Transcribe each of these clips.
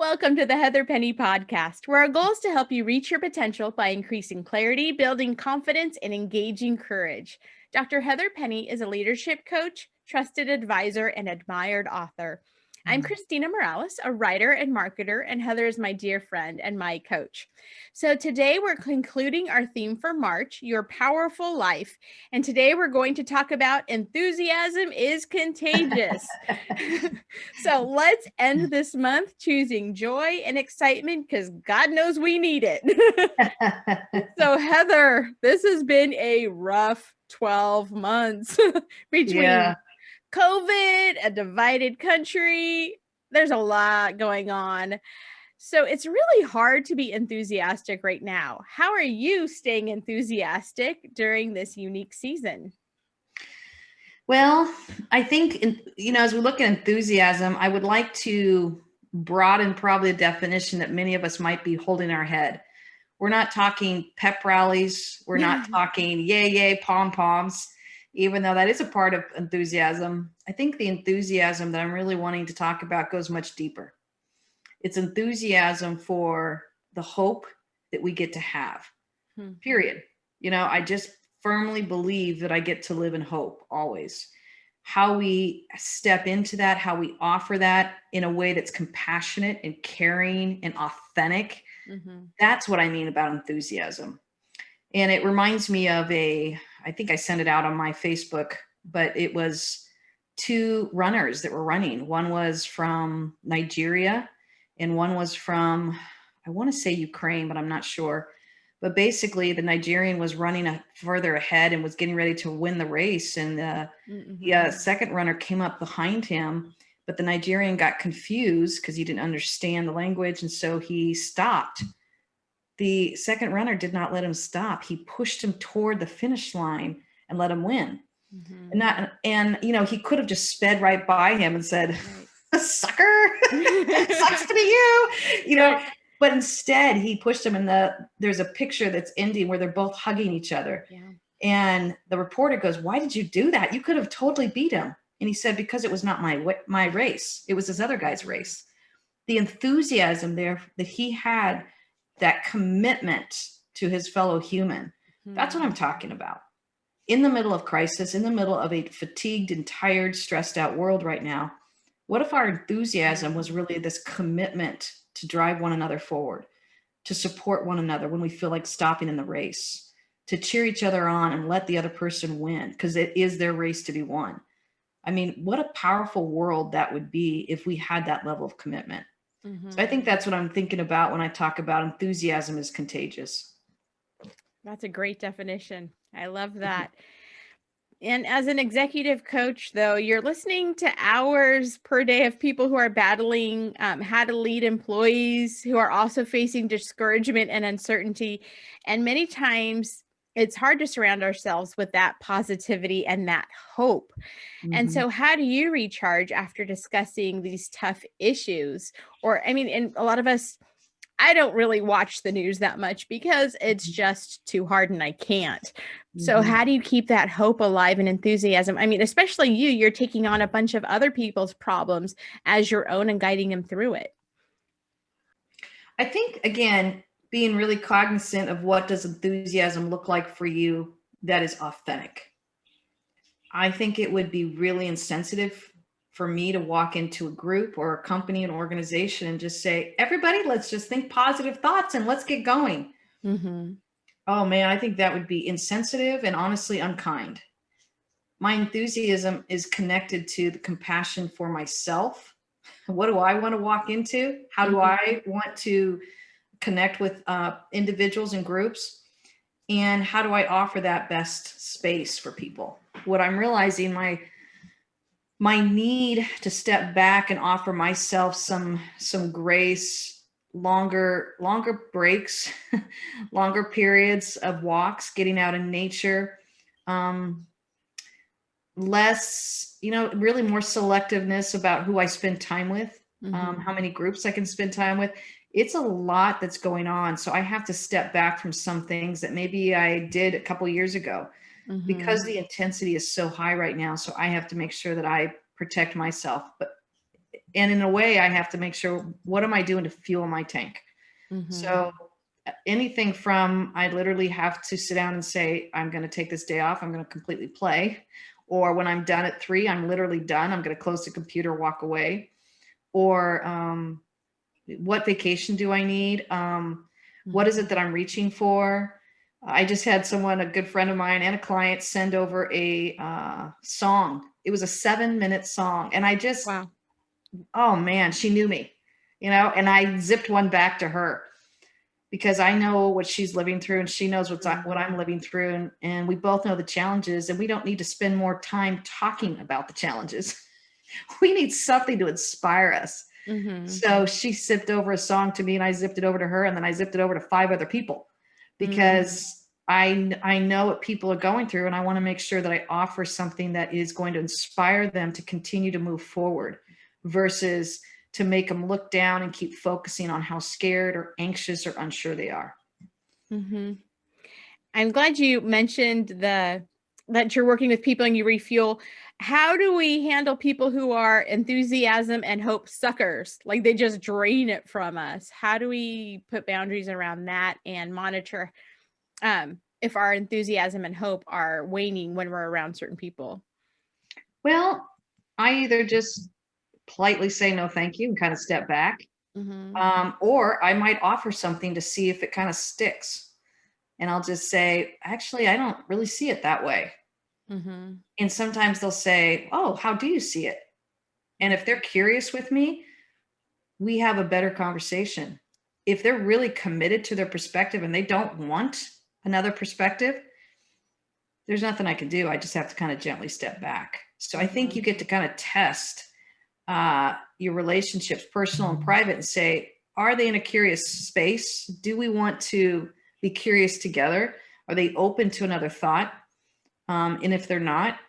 Welcome to the Heather Penny Podcast, where our goal is to help you reach your potential by increasing clarity, building confidence, and engaging courage. Dr. Heather Penny is a leadership coach, trusted advisor, and admired author. I'm Christina Morales, a writer and marketer, and Heather is my dear friend and my coach. So today we're concluding our theme for March, Your Powerful Life. And today we're going to talk about enthusiasm is contagious. So let's end this month choosing joy and excitement because God knows we need it. So Heather, this has been a rough 12 months between COVID, a divided country. There's a lot going on. So it's really hard to be enthusiastic right now. How are you staying enthusiastic during this unique season? Well, I think, as we look at enthusiasm, I would like to broaden probably a definition that many of us might be holding our head. We're not talking pep rallies. We're not talking yay, yay, pom-poms, even though that is a part of enthusiasm. I think the enthusiasm that I'm really wanting to talk about goes much deeper. It's enthusiasm for the hope that we get to have, period. I just firmly believe that I get to live in hope always. How we step into that, how we offer that in a way that's compassionate and caring and authentic. That's what I mean about enthusiasm. And it reminds me of I think I sent it out on my Facebook, but it was two runners that were running. One was from Nigeria and one was from, I want to say Ukraine, but I'm not sure. But basically the Nigerian was running further ahead and was getting ready to win the race. And the second runner came up behind him, but the Nigerian got confused because he didn't understand the language. And so he stopped. The second runner did not let him stop. He pushed him toward the finish line and let him win. And he could have just sped right by him and said, sucker, it sucks to be you, But instead he pushed him there's a picture that's ending where they're both hugging each other. And the reporter goes, why did you do that? You could have totally beat him. And he said, because it was not my race. It was this other guy's race. The enthusiasm there that he had, that commitment to his fellow human. That's what I'm talking about. In the middle of crisis, in the middle of a fatigued and tired, stressed out world right now, what if our enthusiasm was really this commitment to drive one another forward, to support one another when we feel like stopping in the race, to cheer each other on and let the other person win because it is their race to be won. I mean, what a powerful world that would be if we had that level of commitment. So I think that's what I'm thinking about when I talk about enthusiasm is contagious. That's a great definition. I love that. And as an executive coach, though, you're listening to hours per day of people who are battling how to lead employees who are also facing discouragement and uncertainty. And many times it's hard to surround ourselves with that positivity and that hope. And so how do you recharge after discussing these tough issues? And a lot of us, I don't really watch the news that much because it's just too hard and I can't. So how do you keep that hope alive and enthusiasm? I mean, especially you're taking on a bunch of other people's problems as your own and guiding them through it. I think, again, being really cognizant of what does enthusiasm look like for you that is authentic. I think it would be really insensitive for me to walk into a group or a company, an organization and just say, everybody, let's just think positive thoughts and let's get going. Oh man, I think that would be insensitive and honestly unkind. My enthusiasm is connected to the compassion for myself. What do I want to walk into? How do I want to connect with individuals and groups? And how do I offer that best space for people? What I'm realizing, my need to step back and offer myself some grace, longer breaks, longer periods of walks, getting out in nature, less, really more selectiveness about who I spend time with, how many groups I can spend time with. It's a lot that's going on. So I have to step back from some things that maybe I did a couple years ago. Because the intensity is so high right now. So I have to make sure that I protect myself. But and in a way, I have to make sure, what am I doing to fuel my tank? So anything from, I literally have to sit down and say, I'm going to take this day off. I'm going to completely play. Or when I'm done at 3, I'm literally done. I'm going to close the computer, walk away. Or what vacation do I need? What is it that I'm reaching for? I just had someone, a good friend of mine and a client, send over a song. It was a 7-minute song. And I just, Wow. oh man, she knew me, and I zipped one back to her because I know what she's living through and she knows what I'm living through. And we both know the challenges, and we don't need to spend more time talking about the challenges. We need something to inspire us. So she zipped over a song to me and I zipped it over to her, and then I zipped it over to 5 other people because I know what people are going through, and I want to make sure that I offer something that is going to inspire them to continue to move forward versus to make them look down and keep focusing on how scared or anxious or unsure they are. I'm glad you mentioned that you're working with people and you refuel. How do we handle people who are enthusiasm and hope suckers? Like they just drain it from us. How do we put boundaries around that and monitor if our enthusiasm and hope are waning when we're around certain people? Well, I either just politely say no thank you and kind of step back, or I might offer something to see if it kind of sticks. And I'll just say, actually, I don't really see it that way. And sometimes they'll say, oh, how do you see it? And if they're curious with me, we have a better conversation. If they're really committed to their perspective and they don't want another perspective, there's nothing I can do. I just have to kind of gently step back. So I think you get to kind of test your relationships, personal and private, and say, are they in a curious space? Do we want to be curious together? Are they open to another thought? And if they're not,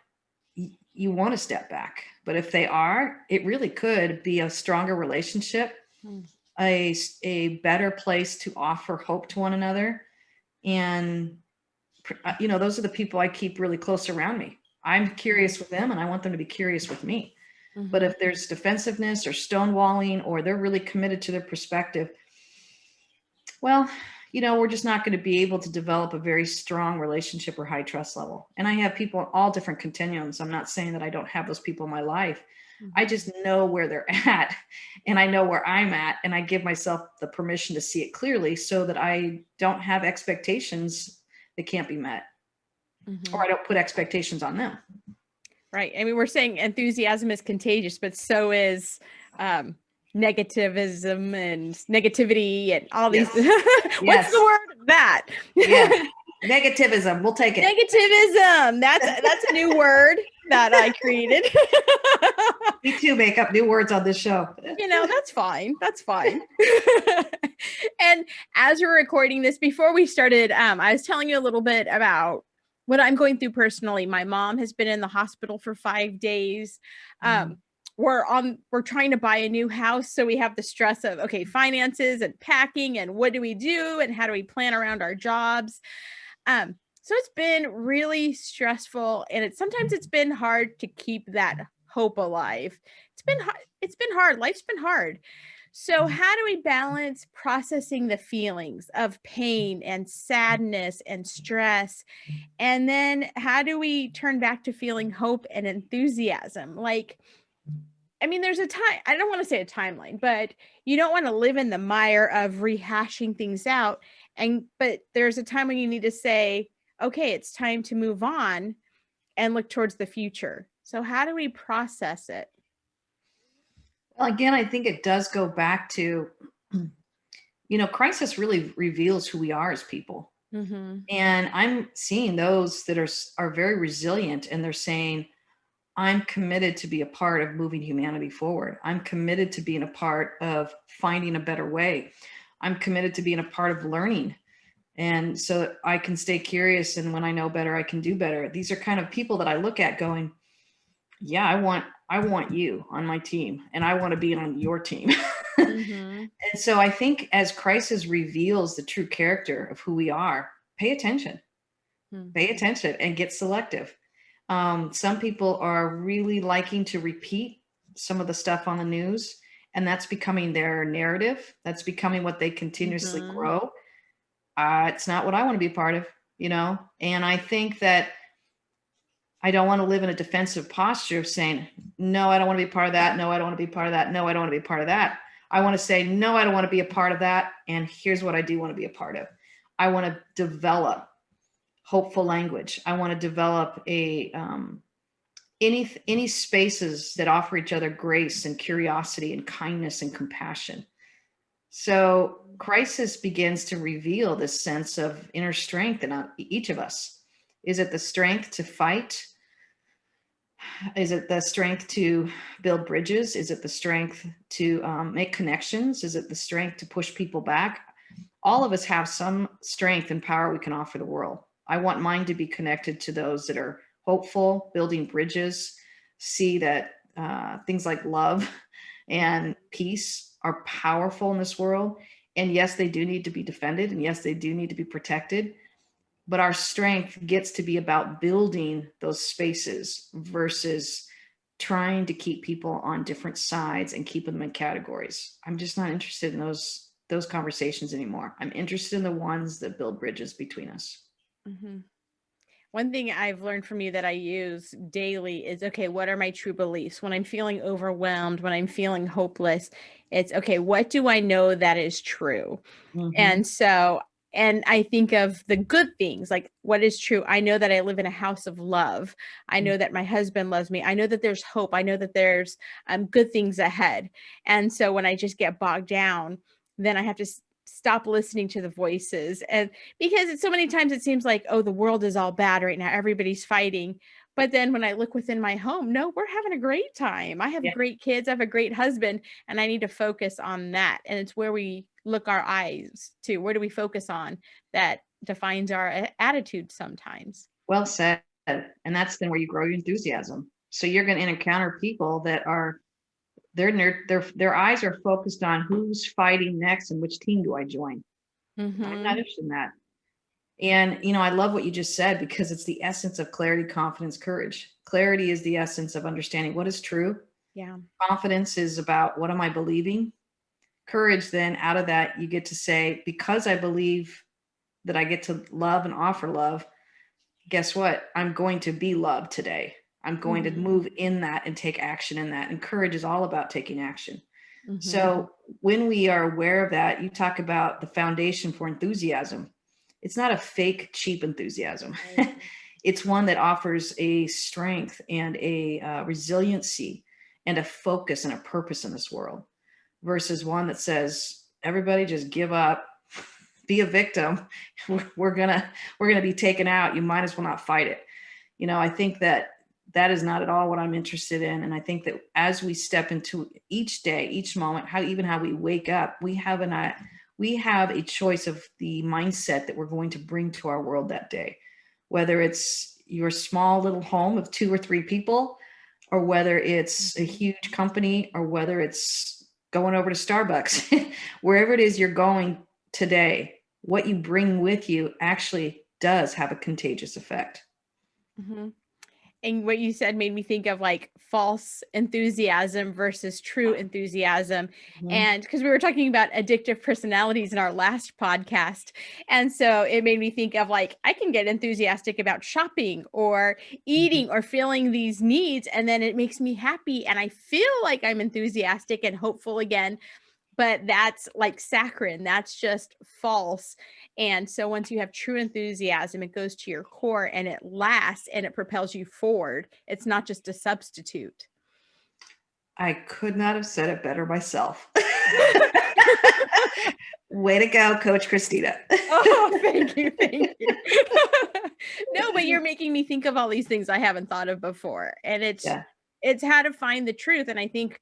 you want to step back. But if they are, it really could be a stronger relationship, a better place to offer hope to one another. And, those are the people I keep really close around me. I'm curious with them and I want them to be curious with me. But if there's defensiveness or stonewalling, or they're really committed to their perspective, well, we're just not going to be able to develop a very strong relationship or high trust level. And I have people on all different continuums. I'm not saying that I don't have those people in my life. I just know where they're at, and I know where I'm at, and I give myself the permission to see it clearly so that I don't have expectations that can't be met, or I don't put expectations on them. Right. I mean, we're saying enthusiasm is contagious, but so is negativism and negativity and all these. What's the word? That. Yeah. Negativism. We'll take it. Negativism. That's a new word that I created. Me too. Make up new words on this show. That's fine. That's fine. And as we're recording this, before we started, I was telling you a little bit about what I'm going through personally. My mom has been in the hospital for 5 days. We're trying to buy a new house. So we have the stress of, okay, finances and packing and what do we do? And how do we plan around our jobs? So it's been really stressful, and sometimes it's been hard to keep that hope alive. It's been hard. Life's been hard. So how do we balance processing the feelings of pain and sadness and stress? And then how do we turn back to feeling hope and enthusiasm? There's a time, I don't want to say a timeline, but you don't want to live in the mire of rehashing things out. But there's a time when you need to say, okay, it's time to move on and look towards the future. So how do we process it? Well, again, I think it does go back to, crisis really reveals who we are as people. And I'm seeing those that are very resilient, and they're saying, I'm committed to be a part of moving humanity forward. I'm committed to being a part of finding a better way. I'm committed to being a part of learning. And so that I can stay curious. And when I know better, I can do better. These are kind of people that I look at going, yeah, I want you on my team, and I want to be on your team. And so I think as crisis reveals the true character of who we are, pay attention and get selective. Some people are really liking to repeat some of the stuff on the news, and that's becoming their narrative. That's becoming what they continuously Mhm. grow. It's not what I want to be a part of, and I think that I don't want to live in a defensive posture of saying, no, I don't want to be part of that. No, I don't want to be part of that. No, I don't want to be part of that. I want to say, no, I don't want to be a part of that. And here's what I do want to be a part of. I want to develop hopeful language. I want to develop any spaces that offer each other grace and curiosity and kindness and compassion. So crisis begins to reveal this sense of inner strength in each of us. Is it the strength to fight? Is it the strength to build bridges? Is it the strength to make connections? Is it the strength to push people back? All of us have some strength and power we can offer the world. I want mine to be connected to those that are hopeful, building bridges, see that things like love and peace are powerful in this world. And yes, they do need to be defended. And yes, they do need to be protected. But our strength gets to be about building those spaces versus trying to keep people on different sides and keeping them in categories. I'm just not interested in those conversations anymore. I'm interested in the ones that build bridges between us. Mhm. One thing I've learned from you that I use daily is, okay, what are my true beliefs? When I'm feeling overwhelmed, when I'm feeling hopeless, it's okay, what do I know that is true? Mm-hmm. And so, and I think of the good things, like what is true. I know that I live in a house of love. I know that my husband loves me. I know that there's hope. I know that there's good things ahead. And so when I just get bogged down, then I have to stop listening to the voices. And because it's so many times it seems like, oh, the world is all bad right now. Everybody's fighting. But then when I look within my home, no, we're having a great time. I have Yeah. great kids. I have a great husband, and I need to focus on that. And it's where we look our eyes to. Where do we focus on that defines our attitude sometimes? Well said. And that's then where you grow your enthusiasm. So you're going to encounter people that are their eyes are focused on who's fighting next and which team do I join. I'm not Mm-hmm. interested in that. And, I love what you just said because it's the essence of clarity, confidence, courage. Clarity is the essence of understanding what is true. Yeah. Confidence is about what am I believing? Courage, then out of that, you get to say, because I believe that I get to love and offer love, guess what? I'm going to be loved today. I'm going to Mm-hmm. move in that and take action in that. And courage is all about taking action. Mm-hmm. So when we are aware of that, you talk about the foundation for enthusiasm. It's not a fake, cheap enthusiasm. Right. It's one that offers a strength and a resiliency and a focus and a purpose in this world versus one that says, everybody just give up, be a victim. We're gonna be taken out. You might as well not fight it. I think that is not at all what I'm interested in. And I think that as we step into each day, each moment, how we wake up, we have a choice of the mindset that we're going to bring to our world that day, whether it's your small little home of 2 or 3 people, or whether it's a Mm-hmm. huge company, or whether it's going over to Starbucks, wherever it is you're going today, what you bring with you actually does have a contagious effect. Mm-hmm. And what you said made me think of like false enthusiasm versus true enthusiasm. Mhm. And because we were talking about addictive personalities in our last podcast. And so it made me think of like, I can get enthusiastic about shopping or Mhm. eating or feeling these needs. And then it makes me happy. And I feel like I'm enthusiastic and hopeful again. But that's like saccharine, that's just false. And so once you have true enthusiasm, it goes to your core and it lasts and it propels you forward. It's not just a substitute. I could not have said it better myself. Way to go, Coach Christina. Oh, thank you. Thank you. No, but you're making me think of all these things I haven't thought of before. And Yeah. it's how to find the truth. And I think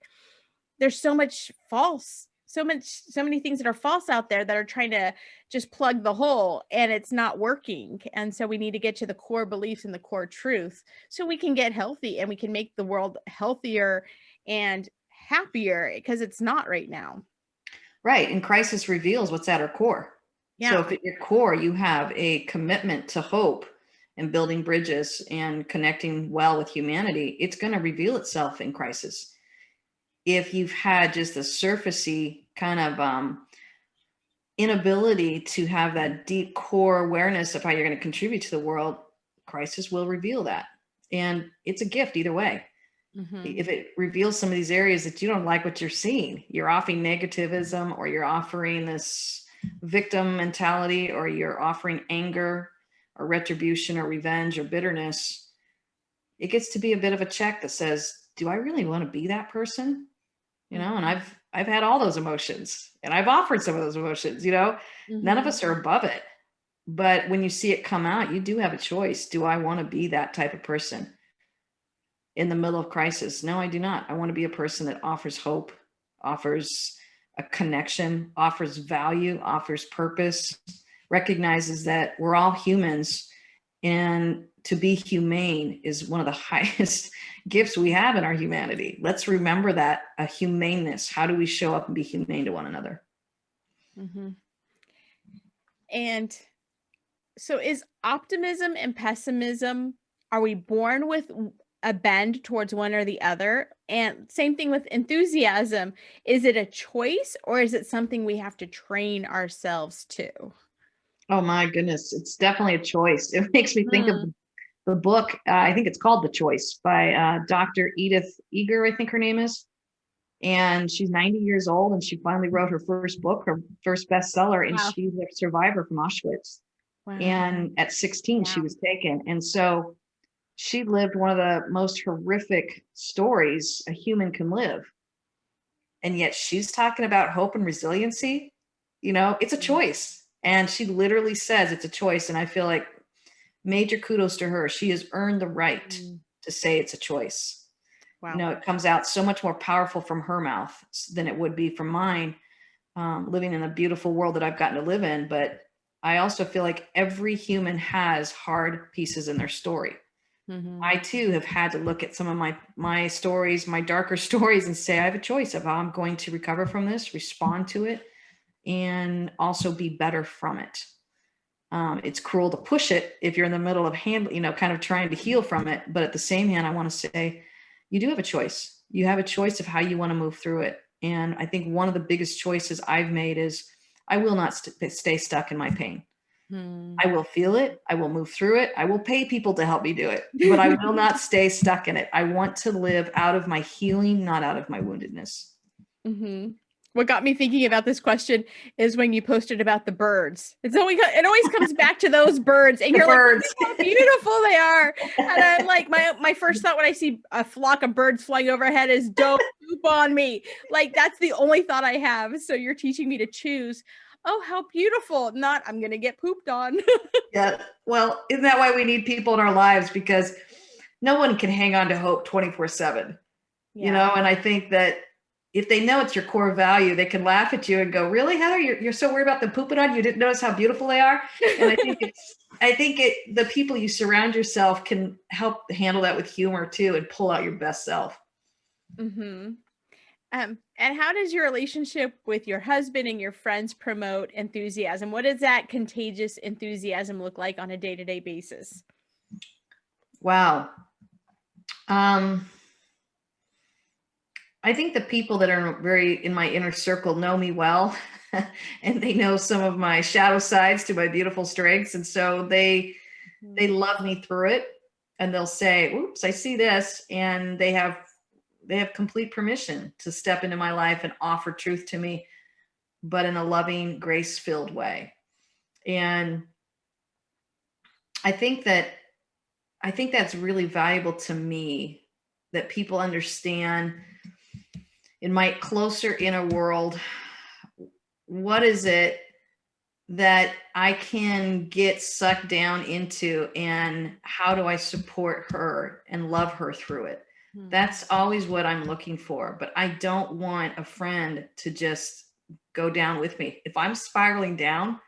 there's so much false, so many things that are false out there that are trying to just plug the hole and it's not working. And so we need to get to the core beliefs and the core truth so we can get healthy and we can make the world healthier and happier because it's not right now. Right. And crisis reveals what's at our core. So Yeah. if at your core you have a commitment to hope and building bridges and connecting well with humanity, it's going to reveal itself in crisis. if you've had just a surfacey kind of inability to have that deep core awareness of how you're going to contribute to the world, crisis will reveal that. And it's a gift either way. Mm-hmm. If it reveals some of these areas that you don't like what you're seeing, you're offering negativism, or you're offering this victim mentality, or you're offering anger or retribution or revenge or bitterness, it gets to be a bit of a check that says, do I really want to be that person? You know, and I've had all those emotions, and I've offered some of those emotions, you know. None of us are above it. But when you see it come out, you do have a choice. Do I want to be that type of person in the middle of crisis? No, I do not. I want to be a person that offers hope, offers a connection, offers value, offers purpose, recognizes that we're all humans, and to be humane is one of the highest gifts we have in our humanity. Let's remember that, a humaneness. How do we show up and be humane to one another? Mm-hmm. And so is optimism and pessimism, are we born with a bend towards one or the other? And same thing with enthusiasm. Is it a choice, or is it something we have to train ourselves to? Oh my goodness, it's definitely a choice. It makes me think of Mm. the book, I think it's called The Choice, by Dr. Edith Eger, I think her name is. And she's 90 years old, and she finally wrote her first book, her first bestseller, and Wow. she's a survivor from Auschwitz. Wow. And at 16, she was taken. And so she lived one of the most horrific stories a human can live. And yet she's talking about hope and resiliency. You know, it's a choice. And she literally says it's a choice. And I feel like major kudos to her. She has earned the right to say it's a choice. Wow. You know, it comes out so much more powerful from her mouth than it would be from mine, living in a beautiful world that I've gotten to live in. But I also feel like every human has hard pieces in their story. Mm-hmm. I too have had to look at some of my stories, my darker stories, and say I have a choice of how I'm going to recover from this, respond to it, and also be better from it. It's cruel to push it if you're in the middle of kind of trying to heal from it. But at the same hand, I want to say you do have a choice. You have a choice of how you want to move through it. And I think one of the biggest choices I've made is I will not stay stuck in my pain. I will feel it. I will move through it. I will pay people to help me do it, but I will not stay stuck in it. I want to live out of my healing, not out of my woundedness. Mm-hmm. What got me thinking about this question is when you posted about the birds. It always comes back to those birds, and The you're birds. like, how beautiful they are. And I'm like, my first thought when I see a flock of birds flying overhead is, don't poop on me. Like, that's the only thought I have. So you're teaching me to choose. Oh, how beautiful. Not, I'm going to get pooped on. Yeah. Well, isn't that why we need people in our lives? Because no one can hang on to hope 24/7, you know? And I think that if they know it's your core value, they can laugh at you and go, really, Heather, you're so worried about them pooping on you? Didn't notice how beautiful they are? And I think the people you surround yourself can help handle that with humor too, and pull out your best self. Mm-hmm. And how does your relationship with your husband and your friends promote enthusiasm? What does that contagious enthusiasm look like on a day-to-day basis? Wow. I think the people that are very in my inner circle know me well, and they know some of my shadow sides to my beautiful strengths. And so they love me through it, and they'll say, oops, I see this. And they have complete permission to step into my life and offer truth to me, but in a loving, grace-filled way. And I think that's really valuable to me, that people understand in my closer inner world, what is it that I can get sucked down into, and how do I support her and love her through it? That's always what I'm looking for. But I don't want a friend to just go down with me. If I'm spiraling down,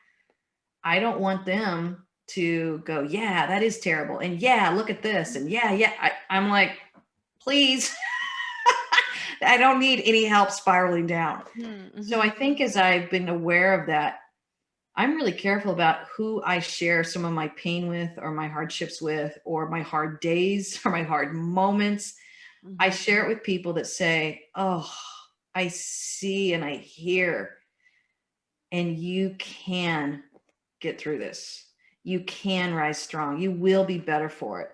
I don't want them to go, yeah, that is terrible. And yeah, look at this. And yeah. I'm like, please, I don't need any help spiraling down. Mm-hmm. So I think as I've been aware of that, I'm really careful about who I share some of my pain with, or my hardships with, or my hard days, or my hard moments. I share it with people that say, oh, I see and I hear, and you can get through this. You can rise strong. You will be better for it.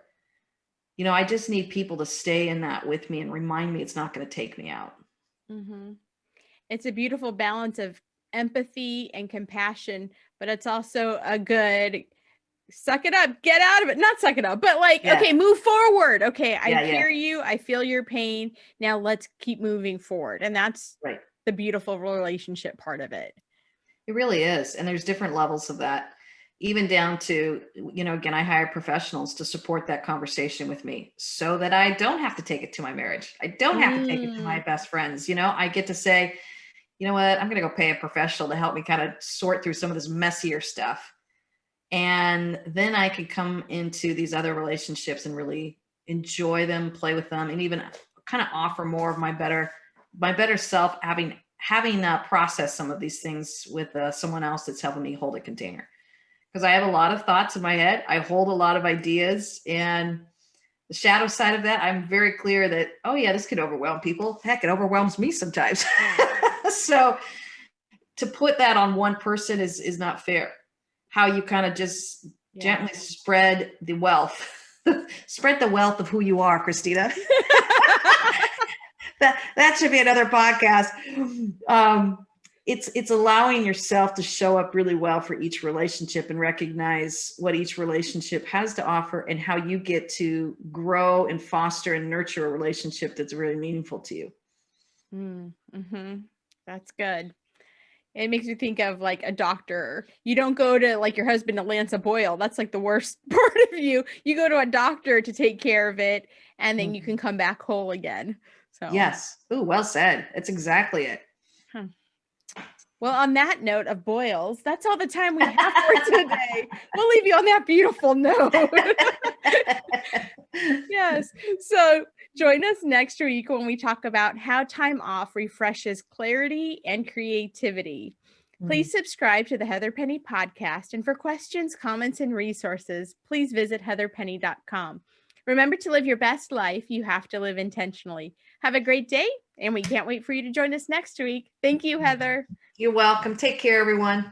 I just need people to stay in that with me and remind me it's not going to take me out. Mm-hmm. It's a beautiful balance of empathy and compassion, but it's also a good suck it up, get out of it. Not suck it up, but like, okay, move forward. Okay, I hear you. I feel your pain. Now let's keep moving forward. And that's right. The beautiful relationship part of it. It really is. And there's different levels of that, even down to, again, I hire professionals to support that conversation with me so that I don't have to take it to my marriage. I don't have to take it to my best friends. I get to say, you know what, I'm going to go pay a professional to help me kind of sort through some of this messier stuff. And then I could come into these other relationships and really enjoy them, play with them, and even kind of offer more of my better self, having processed some of these things with someone else that's helping me hold a container. Because I have a lot of thoughts in my head. I hold a lot of ideas, and the shadow side of that, I'm very clear that, oh yeah, this could overwhelm people. Heck, it overwhelms me sometimes. So to put that on one person is not fair. How you kind of just gently spread the wealth, spread the wealth of who you are, Christina. that should be another podcast. It's allowing yourself to show up really well for each relationship and recognize what each relationship has to offer and how you get to grow and foster and nurture a relationship that's really meaningful to you. Mm-hmm. That's good. It makes me think of like a doctor. You don't go to like your husband to lance a boil. That's like the worst part of you. You go to a doctor to take care of it, and then you can come back whole again. So yes. Ooh, well said. That's exactly it. Huh. Well, on that note of boils, that's all the time we have for today. We'll leave you on that beautiful note. Yes. So join us next week when we talk about how time off refreshes clarity and creativity. Please subscribe to the Heather Penny podcast. And for questions, comments, and resources, please visit heatherpenny.com. Remember, to live your best life, you have to live intentionally. Have a great day, and we can't wait for you to join us next week. Thank you, Heather. You're welcome. Take care, everyone.